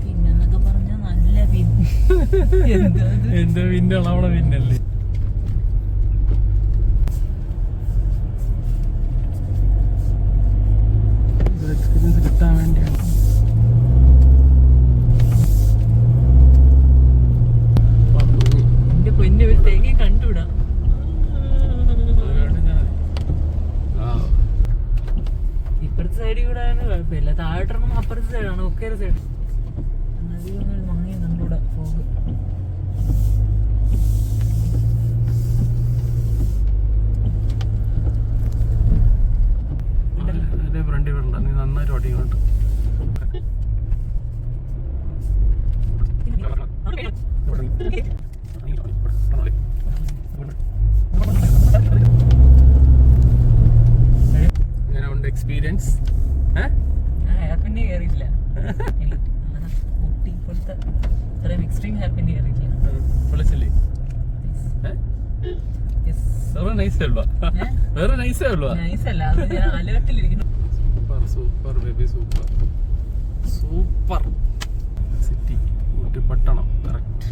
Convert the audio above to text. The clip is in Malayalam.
പിന്നെന്നൊക്കെ പറഞ്ഞ നല്ല എന്റെ പിന്നാണ് അവിടെ പിന്നല്ലേ. എക്സ്പീരിയൻസ് കിട്ടാൻ വേണ്ടിയാണ്. എന്റെ പൊന്നെ ഒരു തേങ്ങ കണ്ടുവിടാ. ഇപ്പുറത്തെ സൈഡിൽ കൂടെ കുഴപ്പമില്ല, താഴോട്ടണം അപ്പുറത്തെ സൈഡാണ് ഒക്കെ സൈഡ്. മങ്ങി കണ്ടുവിടാ ഫോഗ്. ഫ്രണ്ട് വേണ്ട, നീ നന്നായിട്ട് ഓടിക്കുന്നുണ്ട്. ഇങ്ങനെ ഉണ്ട് എക്സ്പീരിയൻസ്. ഹാപ്പിന്റെ കയറിയില്ല, ഊട്ടി പോലത്തെ ഇത്രയും എക്സ്ട്രീം ഹാപ്പിന്റെ കയറിയില്ല. പൊളിച്ചില്ലേ? വേറെ നൈസേ ഉള്ളൂ, വേറെ നൈസേ ഉള്ളൂ. നൈസല്ല, അത് ഞാൻ അലേർട്ടിലിരിക്കുന്നു. Super baby, super super city Ooty പട്ടണം കറക്റ്റ്.